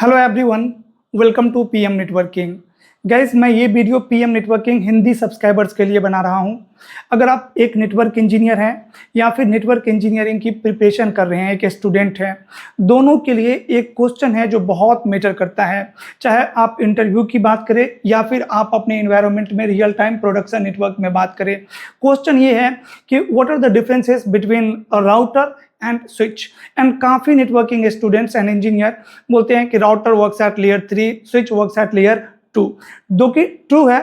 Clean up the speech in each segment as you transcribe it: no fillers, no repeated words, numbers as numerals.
Hello everyone, welcome to PM networking. Guys, मैं ये video PM networking Hindi subscribers के लिए बना रहा हूँ। अगर आप एक नेटवर्क इंजीनियर हैं या फिर नेटवर्क इंजीनियरिंग की प्रिपरेशन कर रहे हैं, एक स्टूडेंट हैं, दोनों के लिए एक क्वेश्चन है जो बहुत मैटर करता है। चाहे आप इंटरव्यू की बात करें या फिर आप अपने एनवायरनमेंट में रियल टाइम प्रोडक्शन नेटवर्क में बात करें। क्वेश्चन ये है कि what are the differences between a router and switch. And काफ़ी नेटवर्किंग स्टूडेंट्स एंड इंजीनियर बोलते हैं कि router works at layer 3, switch works at layer 2। जो कि ट्रू है,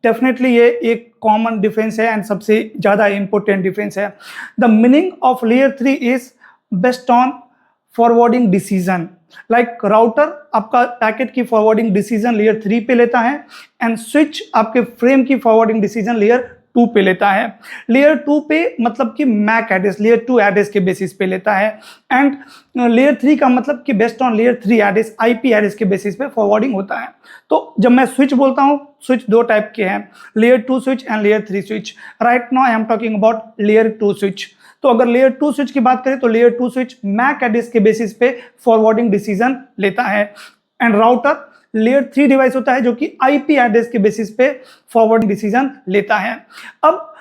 डेफिनेटली ये एक कॉमन डिफरेंस है एंड सबसे ज़्यादा इंपॉर्टेंट डिफरेंस है। The meaning of layer 3 is based on forwarding decision. Like router आपका पैकेट की फॉरवर्डिंग डिसीजन लेयर 3 पे लेता है एंड स्विच आपके फ्रेम की फॉरवर्डिंग डिसीजन लेयर 2 पे लेता है। लेयर 2 पे मतलब कि मैक एड्रेस, लेयर 2 एड्रेस के बेसिस पे लेता है एंड लेयर 3 का मतलब कि based on layer 3 address, IP address के बेसिस पे फॉरवर्डिंग होता है। तो जब मैं स्विच बोलता हूँ, स्विच दो टाइप के हैं, layer 2 switch and layer 3 switch. Right now I am talking about layer 2 switch. तो अगर लेयर 2 स्विच की बात करें तो लेयर 2 स्विच मैक एड्रेस के बेसिस पे फॉरवर्डिंग डिसीजन लेता है एंड राउटर लेयर 3 डिवाइस होता है जो कि आईपी एड्रेस के बेसिस पे फॉरवर्डिंग डिसीजन लेता है। अब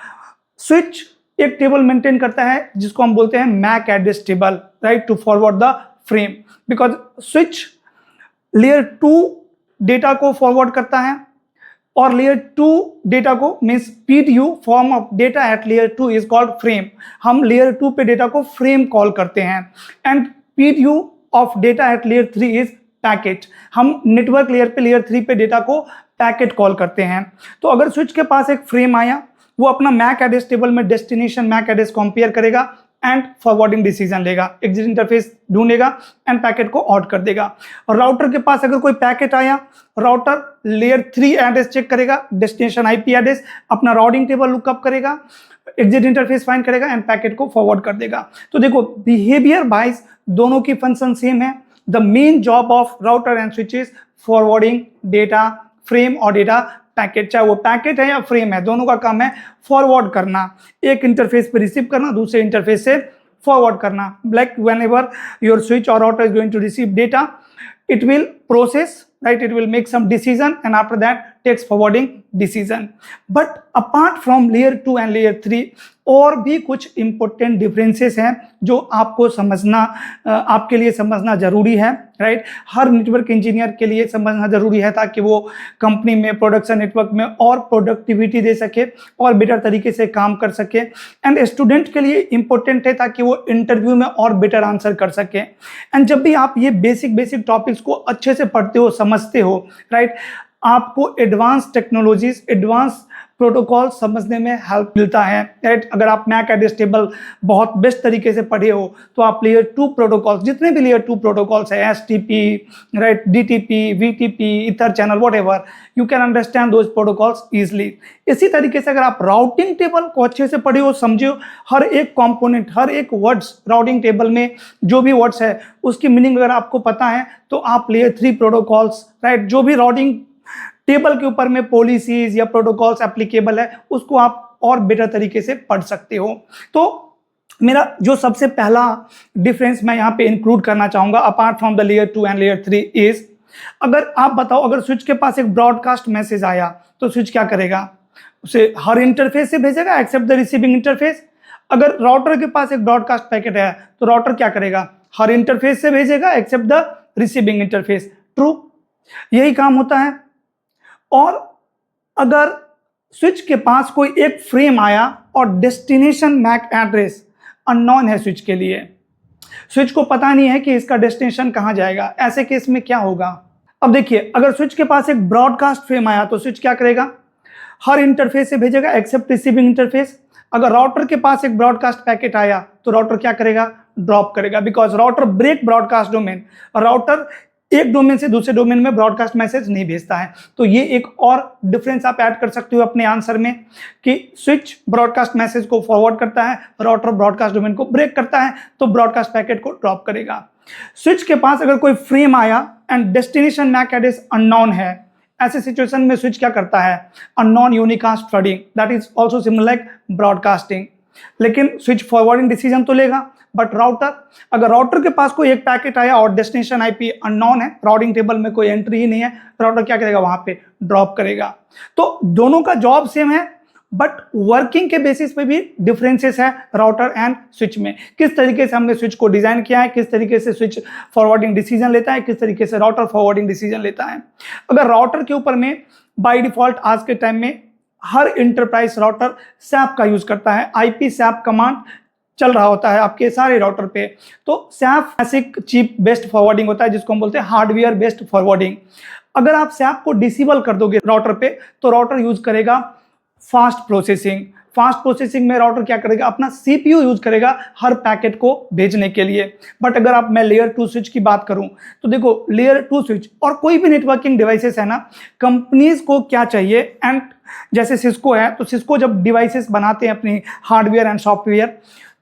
स्विच एक टेबल मेंटेन करता है जिसको हम बोलते हैं MAC address table, right, to forward the frame. Because switch layer 2 data को फॉरवर्ड करता है और लेयर 2 डेटा को means PDU form of data at layer 2 is called frame. हम लेयर 2 पे डेटा को फ्रेम कॉल करते हैं and PDU of data at layer 3 is packet. हम नेटवर्क लेयर पे, लेयर 3 पे डेटा को पैकेट कॉल करते हैं। तो अगर स्विच के पास एक फ्रेम आया, वो अपना मैक एड्रेस टेबल में डेस्टिनेशन मैक एड्रेस कंपेयर करेगा एंड फॉरवर्डिंग डिसीजन लेगा, एग्जिट इंटरफेस ढूंढेगा एंड पैकेट को आउट कर देगा। और राउटर के पास अगर कोई पैकेट आया, राउटर लेयर 3 एड्रेस चेक करेगा, डेस्टिनेशन आईपी एड्रेस, अपना राउटिंग टेबल लुकअप करेगा, एग्जिट इंटरफेस फाइंड करेगा एंड पैकेट को फॉरवर्ड कर देगा। तो देखो, बिहेवियर वाइज दोनों की फंक्शन सेम है। The main job of router and switch is forwarding data, frame और data पैकेट। चाहे वो पैकेट है या फ्रेम है, दोनों का काम है फॉरवर्ड करना, एक इंटरफेस पे रिसीव करना, दूसरे इंटरफेस से फॉरवर्ड करना। Like whenever your switch or router is going to receive data, it will process, right, it will make some decision and after that takes forwarding decision. But apart from layer 2 and layer 3 और भी कुछ important differences हैं जो आपको समझना, आपके लिए समझना जरूरी है, राइट। हर नेटवर्क इंजीनियर के लिए समझना जरूरी है ताकि वो कंपनी में, प्रोडक्शन नेटवर्क में और प्रोडक्टिविटी दे सके और बेटर तरीके से काम कर सके। एंड स्टूडेंट के लिए इंपॉर्टेंट है ताकि वो इंटरव्यू में और बेटर आंसर कर सके। एंड जब भी आप ये बेसिक टॉपिक्स को अच्छे से पढ़ते हो, समझते हो, राइट, आपको एडवांस टेक्नोलॉजीज, एडवांस प्रोटोकॉल समझने में हेल्प मिलता है, राइट। अगर आप मैक एड्रेस टेबल बहुत बेस्ट तरीके से पढ़े हो तो आप लेयर 2 प्रोटोकॉल्स, जितने भी लेयर 2 प्रोटोकॉल्स है, STP, right, DTP, VTP, ether channel, whatever, you can understand those protocols easily. इसी तरीके से अगर आप राउटिंग टेबल को अच्छे से पढ़े हो, समझे हो, हर एक कंपोनेंट, हर एक वर्ड्स राउटिंग टेबल में जो भी वर्ड्स है उसकी मीनिंग अगर आपको पता है तो आप लेयर 3 प्रोटोकॉल्स, राइट, जो भी राउटिंग टेबल के ऊपर में पॉलिसीज या प्रोटोकॉल्स एप्लीकेबल है उसको आप और बेटर तरीके से पढ़ सकते हो। तो मेरा जो सबसे पहला डिफरेंस मैं यहाँ पे इंक्लूड करना चाहूंगा apart from the layer 2 and layer 3 is, अगर आप बताओ, अगर स्विच के पास एक ब्रॉडकास्ट मैसेज आया तो स्विच क्या करेगा? उसे हर इंटरफेस से भेजेगा एक्सेप्ट द रिसीविंग इंटरफेस। अगर राउटर के पास एक ब्रॉडकास्ट पैकेट है तो राउटर क्या करेगा? हर इंटरफेस से भेजेगा except the receiving interface. True, यही काम होता है। और अगर स्विच के पास कोई एक फ्रेम आया और डेस्टिनेशन मैक एड्रेस अननोन है स्विच के लिए, स्विच को पता नहीं है कि इसका डेस्टिनेशन कहां जाएगा, ऐसे केस में क्या होगा? अब देखिए, अगर स्विच के पास एक ब्रॉडकास्ट फ्रेम आया तो स्विच क्या करेगा? हर इंटरफेस से भेजेगा एक्सेप्ट रिसीविंग इंटरफेस। अगर राउटर के पास एक ब्रॉडकास्ट पैकेट आया तो राउटर क्या करेगा? ड्रॉप करेगा, because router break broadcast domain. Router एक डोमेन से दूसरे डोमेन में ब्रॉडकास्ट मैसेज नहीं भेजता है। तो ये एक और डिफरेंस आप ऐड कर सकते हो अपने आंसर में कि स्विच ब्रॉडकास्ट मैसेज को फॉरवर्ड करता है, राउटर ब्रॉडकास्ट डोमेन को ब्रेक करता है तो ब्रॉडकास्ट पैकेट को ड्रॉप करेगा। स्विच के पास अगर कोई फ्रेम आया and destination MAC address unknown है, ऐसे सिचुएशन में स्विच क्या करता है? Unknown unicast flooding, that is also similar like broadcasting. लेकिन स्विच फॉरवर्डिंग डिसीजन तो लेगा। बट राउटर, अगर राउटर के पास कोई एक पैकेट आया और डेस्टिनेशन आईपी अननोन है, राउटिंग टेबल में कोई एंट्री ही नहीं है, राउटर क्या करेगा, वहां पे ड्रॉप करेगा। तो दोनों का जॉब सेम है, बट वर्किंग के बेसिस पे भी डिफरेंसेस है राउटर एंड स्विच में। किस तरीके से हमने स्विच को डिजाइन किया है, किस तरीके से स्विच फॉरवर्डिंग डिसीजन लेता है, किस तरीके से राउटर फॉरवर्डिंग डिसीजन लेता है। अगर राउटर के ऊपर में बाय डिफॉल्ट आज के टाइम में हर इंटरप्राइज राउटर सैप का यूज करता है, आईपी सैप कमांड चल रहा होता है आपके सारे राउटर पे। तो SAP basic chip based forwarding होता है, जिसको हम बोलते हैं हार्डवेयर बेस्ड फॉरवर्डिंग। अगर आप सैप को डिसेबल कर दोगे राउटर पे, तो राउटर यूज करेगा फास्ट प्रोसेसिंग। फास्ट प्रोसेसिंग में राउटर क्या करेगा, अपना सीपीयू यूज करेगा हर पैकेट को भेजने के लिए। बट अगर आप मैं लेयर 2 स्विच की बात करूं, तो देखो लेयर 2 स्विच और कोई भी नेटवर्किंग डिवाइसेस है ना, कंपनीज को क्या चाहिए, एंड जैसे सिस्को है, तो सिस्को जब डिवाइसेस बनाते हैं अपनी हार्डवेयर एंड सॉफ्टवेयर,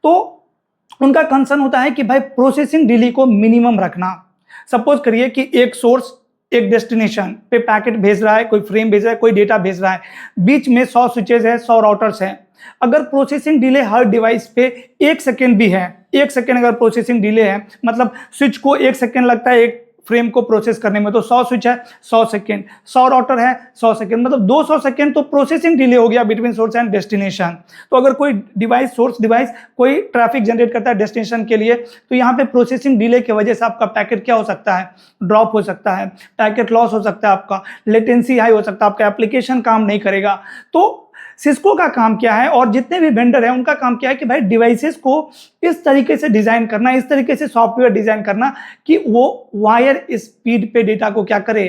तो उनका कंसर्न होता है कि भाई प्रोसेसिंग डिले को मिनिमम रखना। सपोज करिए कि एक सोर्स एक डेस्टिनेशन पे पैकेट भेज रहा है, कोई फ्रेम भेज रहा है, कोई डेटा भेज रहा है, बीच में 100 स्विचेस है, 100 राउटर्स हैं। अगर प्रोसेसिंग डिले हर डिवाइस पे 1 सेकेंड भी है, 1 सेकेंड अगर प्रोसेसिंग डिले है, मतलब स्विच को 1 सेकेंड लगता है एक फ्रेम को प्रोसेस करने में, तो 100 स्विच है 100 सेकेंड, 100 राउटर है 100 सेकेंड, मतलब 200 सेकेंड तो प्रोसेसिंग डिले हो गया बिटवीन सोर्स एंड डेस्टिनेशन। तो अगर कोई डिवाइस, सोर्स डिवाइस कोई ट्रैफिक जनरेट करता है डेस्टिनेशन के लिए, तो यहाँ पे प्रोसेसिंग डिले की वजह से आपका पैकेट क्या हो सकता है, ड्रॉप हो सकता है, पैकेट लॉस हो सकता है, आपका लेटेंसी हाई हो सकता है, आपका एप्लीकेशन काम नहीं करेगा। तो सिस्को का काम क्या है, और जितने भी वेंडर हैं उनका काम क्या है कि भाई डिवाइसेस को इस तरीके से डिजाइन करना, इस तरीके से सॉफ्टवेयर डिजाइन करना कि वो वायर स्पीड पे डेटा को क्या करे,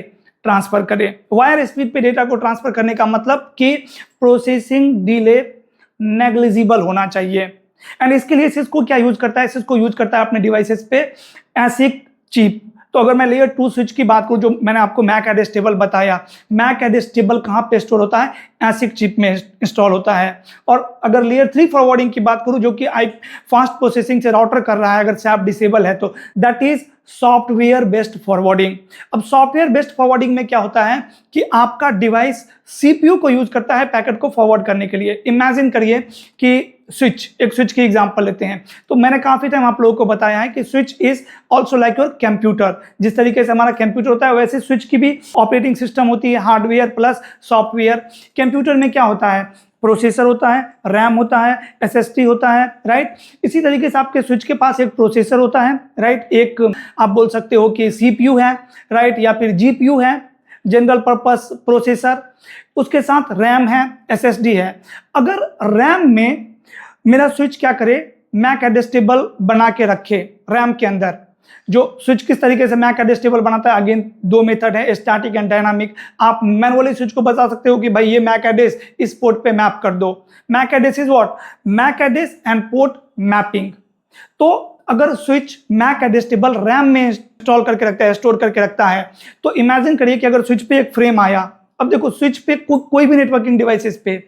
ट्रांसफर करे। वायर स्पीड पे डेटा को ट्रांसफर करने का मतलब कि प्रोसेसिंग डिले नेग्लिजिबल होना चाहिए। एंड इसके लिए सिस्को क्या यूज करता है, सिस्को यूज करता है अपने डिवाइसेस पे एसिक चिप। तो अगर मैं लेयर 2 स्विच की बात करूं, जो मैंने आपको मैक एड्रेस टेबल बताया, मैक एड्रेस टेबल कहां पे स्टोर होता है, एसिक चिप में इंस्टॉल होता है। और अगर लेयर 3 फॉरवर्डिंग की बात करूं, जो कि फास्ट प्रोसेसिंग से राउटर कर रहा है, अगर सैप डिसेबल है, तो that is software based forwarding. अब सॉफ्टवेयर बेस्ड फॉरवर्डिंग में क्या होता है कि आपका डिवाइस सीपीयू को यूज करता है पैकेट को फॉरवर्ड करने के लिए। इमेजिन करिए कि एक स्विच की एग्जांपल लेते हैं। तो मैंने काफी टाइम आप लोगों को बताया है कि switch is also like your computer. जिस तरीके से हमारा कंप्यूटर होता है, वैसे स्विच की भी ऑपरेटिंग सिस्टम होती है, हार्डवेयर प्लस सॉफ्टवेयर। कंप्यूटर में क्या होता है, प्रोसेसर होता है, रैम होता है, एसएसडी होता है, राइट। इसी तरीके से आपके स्विच के पास एक प्रोसेसर होता है, राइट, एक आप बोल सकते हो कि सीपीयू है, राइट, या फिर जीपीयू है, जनरल पर्पस प्रोसेसर। उसके साथ रैम है, एसएसडी है। अगर रैम में मेरा स्विच क्या करे, मैक एड्रेस टेबल बना के रखे रैम के अंदर। जो स्विच किस तरीके से मैक एड्रेस टेबल बनाता है, अगेन 2 मेथड है, स्टैटिक एंड डायनामिक। आप मैनुअली स्विच को बता सकते हो कि भाई ये मैक एड्रेस इस पोर्ट पे मैप कर दो। MAC address is what, MAC address and port mapping. तो अगर switch MAC address table RAM में इंस्टॉल करके रखता है, स्टोर करके रखता है, तो इमेजिन करिए कि अगर स्विच पे एक फ्रेम आया। अब देखो स्विच पे कोई भी नेटवर्किंग डिवाइसेस पे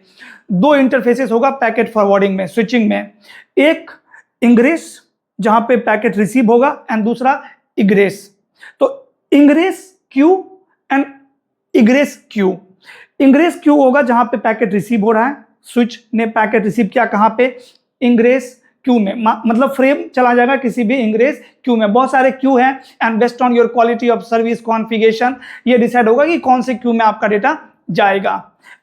2 इंटरफेसेस होगा पैकेट फॉरवर्डिंग में, स्विचिंग में। एक इंग्रेस जहां पे पैकेट रिसीव होगा, एंड दूसरा इग्रेस। तो ingress Q and egress Q. Ingress Q होगा जहां पे पैकेट रिसीव हो रहा है, स्विच ने पैकेट रिसीव किया कहां पे, इंग्रेस क्यू में, मतलब फ्रेम चला जाएगा किसी भी इंग्रेस क्यू में। बहुत सारे क्यू हैं, and based on your quality of service configuration ये डिसाइड होगा कि कौन से क्यू में आपका डेटा जाएगा।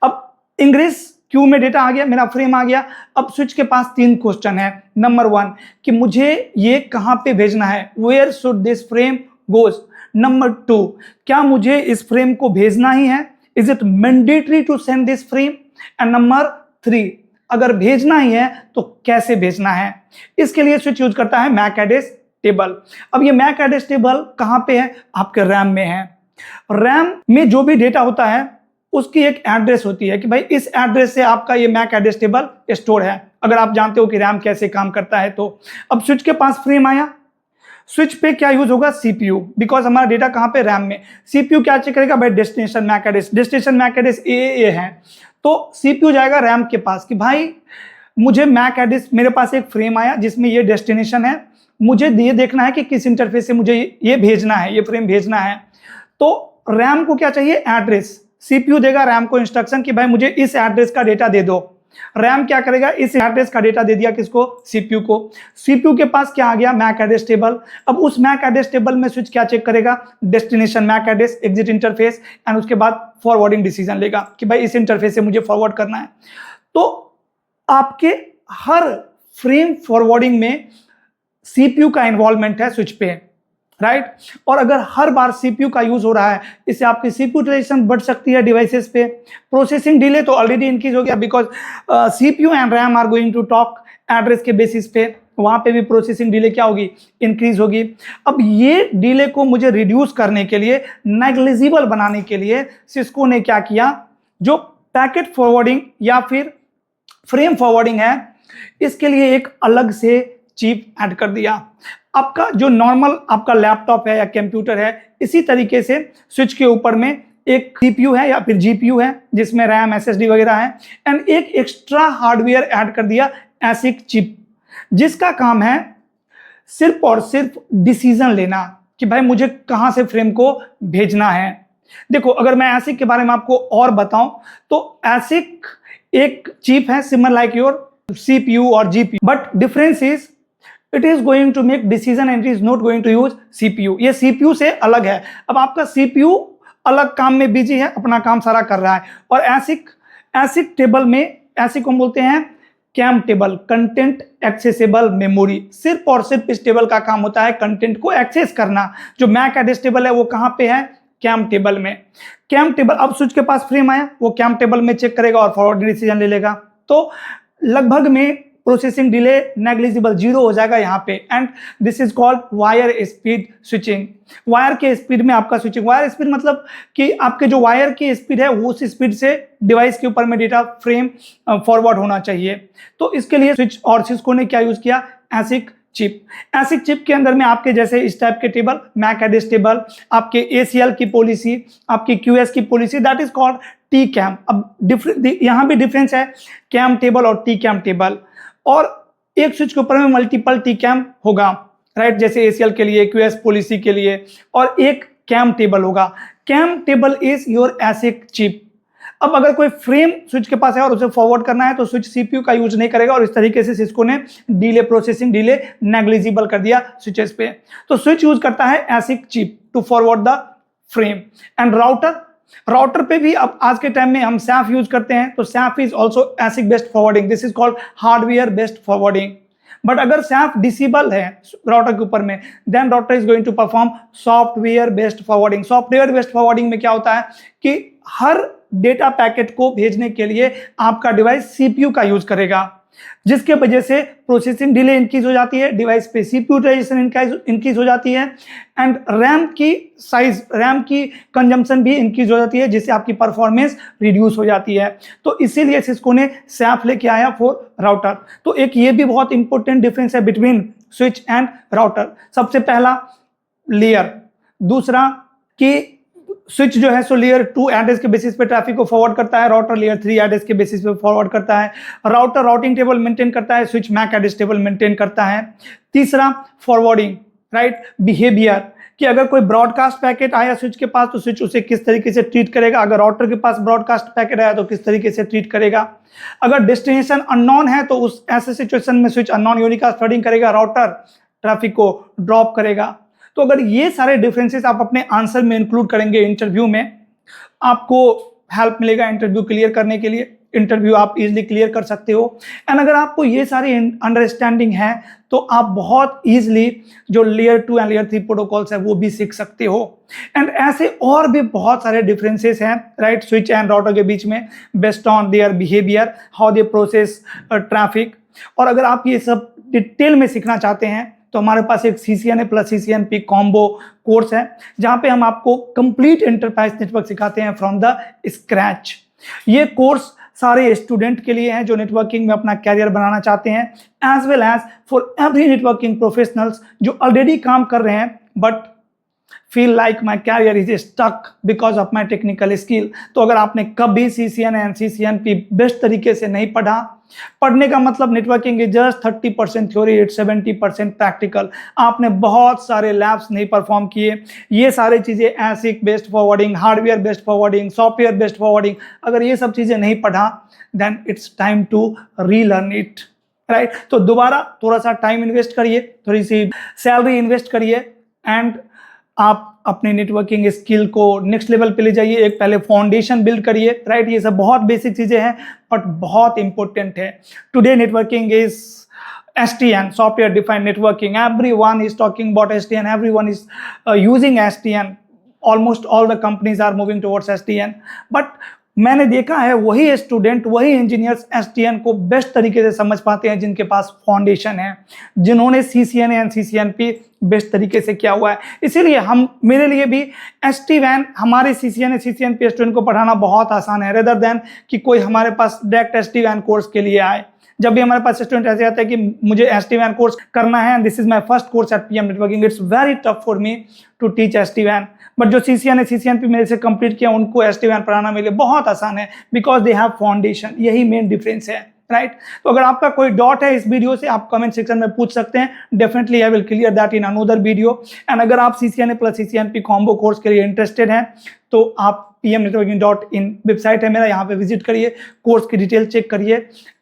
अब इंग्रेस क्यू में डेटा आ गया, मेरा फ्रेम आ गया। अब स्विच के पास 3 क्वेश्चन है। नंबर 1 कि मुझे ये कहां पे भेजना है, where should this frame goes. Number 2 क्या मुझे इस फ्रेम को भेजना ही है, is it mandatory to send this frame. And number 3 अगर भेजना ही है तो कैसे भेजना है। इसके लिए स्विच यूज करता है मैक एड्रेस टेबल। अब ये मैक एड्रेस टेबल कहां पे है, आपके रैम में है। रैम में जो भी डेटा होता है उसकी एक एड्रेस होती है कि भाई इस एड्रेस से आपका ये मैक एड्रेस टेबल स्टोर है। अगर आप जानते हो कि रैम कैसे काम करता है तो। अब स्विच के पास फ्रेम आया, स्विच पे क्या यूज होगा, सीपीयू, बिकॉज हमारा डेटा कहां पे, रैम में। सीपीयू क्या चेक करेगा, भाई destination MAC address, destination MAC address A है, तो सीपीयू जाएगा रैम के पास कि भाई मुझे मैक एड्रेस, मेरे पास एक फ्रेम आया जिसमें ये डेस्टिनेशन है, मुझे ये देखना है कि किस इंटरफेस से मुझे ये भेजना है, ये फ्रेम भेजना है। तो रैम को क्या चाहिए, एड्रेस। सीपीयू देगा रैम को इंस्ट्रक्शन कि भाई मुझे इस एड्रेस का डेटा दे दो। रैम क्या करेगा, इस एड्रेस का डेटा दे दिया किसको, सीपीयू को। सीपीयू के पास क्या आ गया, मैक एड्रेस टेबल। अब उस मैक एड्रेस टेबल में स्विच क्या चेक करेगा, destination MAC address, exit interface, and उसके बाद फॉरवर्डिंग डिसीजन लेगा कि भाई इस इंटरफेस से मुझे फॉरवर्ड करना है। तो आपके हर फ्रेम फॉरवर्डिंग में सीपीयू का इन्वॉल्वमेंट है स्विच पे, राइट। और अगर हर बार सीपीयू का यूज हो रहा है, इससे आपकी सीपीयू यूटिलाइजेशन बढ़ सकती है डिवाइसेस पे। प्रोसेसिंग डिले तो ऑलरेडी इंक्रीज हो गया, because CPU and RAM are going to talk address के बेसिस पे, वहां पे भी प्रोसेसिंग डिले क्या होगी, इंक्रीज होगी। अब ये डिले को मुझे रिड्यूस करने के लिए, नेग्लिजिबल बनाने के लिए सिस्को ने क्या किया, जो पैकेट फॉरवर्डिंग या फिर फ्रेम फॉरवर्डिंग है, इसके लिए एक अलग से चिप ऐड कर दिया। आपका जो नॉर्मल आपका लैपटॉप है या कंप्यूटर है, इसी तरीके से स्विच के ऊपर में एक सीपीयू है या फिर जीपीयू है जिसमें रैम, एसएसडी वगैरह है, एंड एक एक्स्ट्रा हार्डवेयर ऐड कर दिया, एसिक चिप, जिसका काम है सिर्फ और सिर्फ डिसीजन लेना कि भाई मुझे कहां से फ्रेम को भेजना है। देखो, अगर मैं एसिक के बारे में आपको और बताऊं तो एसिक एक चिप है सिमिलर लाइक योर CPU और GPU, but difference is it is going to make decision and it is not going to use CPU। ये CPU से अलग है। अब आपका CPU अलग काम में बिजी है, अपना काम सारा कर रहा है, और एसिक टेबल में, एसिक को बोलते हैं CAM table, content accessible memory. सिर्फ और सिर्फ इस टेबल का काम होता है कंटेंट को एक्सेस करना। जो मैक एड्रेस टेबल है वो कहां पे है, कैम टेबल में। कैम टेबल, अब स्विच के पास फ्रेम आया, वो कैम टेबल में चेक करेगा और फॉरवर्ड डिसीजन ले लेगा। तो लगभग में प्रोसेसिंग डिले नेग्लिजिबल, 0 हो जाएगा यहाँ पे। And this is called wire speed switching. Wire के स्पीड में आपका स्विचिंग, वायर स्पीड मतलब कि आपके जो वायर की स्पीड है वो उस स्पीड से डिवाइस के ऊपर में डेटा फ्रेम फॉरवर्ड होना चाहिए। तो इसके लिए स्विच और सिस्को ने क्या यूज किया, एसिक चिप। एसिक चिप के अंदर में आपके जैसे इस टाइप के टेबल, मैक एड्रेस टेबल, आपके ACL की पॉलिसी, आपकी QS की policy, that is called T CAM. अब यहाँ भी डिफरेंस है, कैम टेबल और टी कैम टेबल। और एक स्विच के ऊपर में मल्टीपल टी कैम होगा, राइट, जैसे ACL के लिए, QS पॉलिसी के लिए, और एक कैम टेबल होगा। Cam table is your ASIC chip. अब अगर कोई फ्रेम स्विच के पास है और उसे फॉरवर्ड करना है तो स्विच CPU का यूज नहीं करेगा, और इस तरीके से सिस्को ने डिले, प्रोसेसिंग डिले नेग्लिजिबल कर दिया स्विचेस पे। तो स्विच यूज करता है ASIC chip to forward the frame. And router पे भी अब आज के टाइम में हम SAF यूज करते हैं, तो SAF is also ASIC based forwarding, this is called hardware based forwarding. But अगर SAF डिसेबल है राउटर के ऊपर में, then router is going to perform software based forwarding. Software based forwarding में क्या होता है कि हर डेटा पैकेट को भेजने के लिए आपका डिवाइस CPU का यूज करेगा, जिसके वजह से प्रोसेसिंग डिले इंक्रीज हो जाती है, डिवाइस पे CPU यूटिलाइजेशन इंक्रीज हो जाती है, एंड रैम की साइज, रैम की कंजम्पशन भी इंक्रीज हो जाती है, जिससे आपकी परफॉर्मेंस रिड्यूस हो जाती है। तो इसीलिए सिस्को ने SAF लेके आया फॉर राउटर। तो एक ये भी बहुत इंपॉर्टेंट डिफरेंस है बिटवीन स्विच एंड राउटर। सबसे पहला लेयर, दूसरा कि स्विच जो है सो लेयर 2 एड्रेस के बेसिस पे ट्रैफिक को फॉरवर्ड करता है, राउटर लेयर 3 एड्रेस के बेसिस पे फॉरवर्ड करता है। राउटर राउटिंग टेबल मेंटेन करता है, switch MAC address table maintain करता है। तीसरा फॉरवर्डिंग, राइट, बिहेवियर, कि अगर कोई ब्रॉडकास्ट पैकेट आया स्विच के पास तो स्विच उसे किस तरीके से ट्रीट करेगा, अगर राउटर के पास ब्रॉडकास्ट पैकेट आया तो किस तरीके से ट्रीट करेगा। अगर डेस्टिनेशन अननोन है तो उस ऐसे सिचुएशन में स्विच अननोन यूनिकास्ट थ्रेडिंग करेगा, राउटर ट्रैफिक को ड्रॉप करेगा। तो अगर ये सारे डिफरेंसेस आप अपने आंसर में इंक्लूड करेंगे इंटरव्यू में, आपको हेल्प मिलेगा इंटरव्यू क्लियर करने के लिए। इंटरव्यू आप इजीली क्लियर कर सकते हो। एंड अगर आपको ये सारी अंडरस्टैंडिंग है तो आप बहुत इजीली जो लेयर 2 एंड लेयर 3 प्रोटोकॉल्स है वो भी सीख सकते हो। एंड ऐसे और भी बहुत सारे डिफरेंसेस हैं, राइट, स्विच एंड राउटर के बीच में, based on their behaviour, how they process traffic. और अगर आप ये सब डिटेल में सीखना चाहते हैं तो हमारे पास एक CCNA plus CCNP combo course है, जहां पे हम आपको कंप्लीट एंटरप्राइज नेटवर्क सिखाते हैं फ्रॉम द स्क्रैच। ये कोर्स सारे स्टूडेंट के लिए हैं जो नेटवर्किंग में अपना कैरियर बनाना चाहते हैं, as well as for every networking professionals जो ऑलरेडी काम कर रहे हैं but feel like my career is stuck because of my technical skill. तो अगर आपने कभी CCN एंड CCNP बेस्ट तरीके से नहीं पढ़ा, पढ़ने का मतलब networking is just 30% theory, it's 70% practical. आपने बहुत सारे लैब्स नहीं परफॉर्म किए, ये सारी चीज़ें ASIC based forwarding, hardware based forwarding, software based forwarding, अगर ये सब चीज़ें नहीं पढ़ा then it's time to relearn it, right. तो दोबारा थोड़ा सा टाइम इन्वेस्ट करिए, थोड़ी सी सैलरी इन्वेस्ट करिए एंड आप अपने नेटवर्किंग स्किल को नेक्स्ट लेवल पे ले जाइए। एक पहले फाउंडेशन बिल्ड करिए, राइट। ये सब बहुत बेसिक चीजें हैं बट बहुत इंपॉर्टेंट है। Today networking is SDN, software defined networking. Everyone is talking about SDN, everyone is using SDN. Almost all the companies are moving towards SDN. But मैंने देखा है वही स्टूडेंट, वही इंजीनियर्स SDN को बेस्ट तरीके से समझ पाते हैं जिनके पास फाउंडेशन है, जिन्होंने CCNA एंड CCNP बेस्ट तरीके से किया हुआ है। इसीलिए मेरे लिए भी SD-WAN हमारे CCNA CCNP स्टूडेंट को पढ़ाना बहुत आसान है, रेदर देन कि कोई हमारे पास डायरेक्ट SD-WAN कोर्स के लिए आए। जब भी हमारे पास स्टूडेंट ऐसे आता है कि मुझे SD-WAN कोर्स करना है, this is my first course at PM networking, it's very tough for me to teach SD-WAN। But जो CCNA CCNP मेरे से कंप्लीट किया उनको SD-WAN पढ़ाना मेरे लिए बहुत आसान है बिकॉज दे हैव फाउंडेशन। यही मेन डिफरेंस है, राइट। तो अगर आपका कोई डाउट है इस वीडियो से, आप कमेंट सेक्शन में पूछ सकते हैं, definitely I will clear that in another video. And अगर आप CCNA plus CCNP combo course के लिए इंटरेस्टेड हैं तो आप pmnetworking.in वेबसाइट है मेरा, यहाँ पे विजिट करिए, कोर्स की डिटेल चेक करिए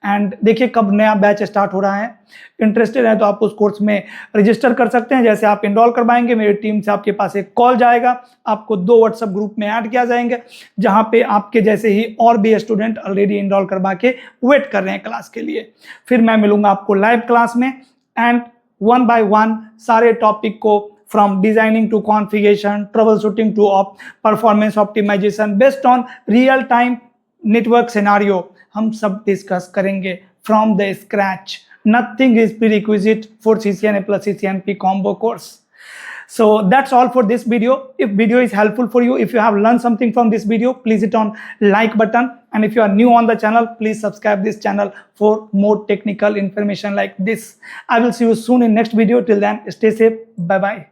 एंड देखिए कब नया बैच स्टार्ट हो रहा है। इंटरेस्टेड है तो आप उस कोर्स में रजिस्टर कर सकते हैं। जैसे आप इनरोल करवाएंगे, मेरी टीम से आपके पास एक कॉल जाएगा, आपको 2 व्हाट्सएप ग्रुप में ऐड किया जाएंगे जहाँ पे आपके जैसे ही और भी स्टूडेंट ऑलरेडी इनरोल करवा के वेट कर रहे हैं क्लास के लिए। फिर मैं मिलूंगा आपको लाइव क्लास में एंड 1 by 1 सारे टॉपिक को from designing to configuration, troubleshooting to performance optimization based on real time network scenario, हम सब डिस्कस करेंगे from the scratch. Nothing is prerequisite for CCNA plus CCNP combo course. So that's all for this video. If video is helpful for you, if you have learned something from this video, please hit on like button. And if you are new on the channel, please subscribe this channel for more technical information like this. I will see you soon in next video. Till then, stay safe. Bye bye.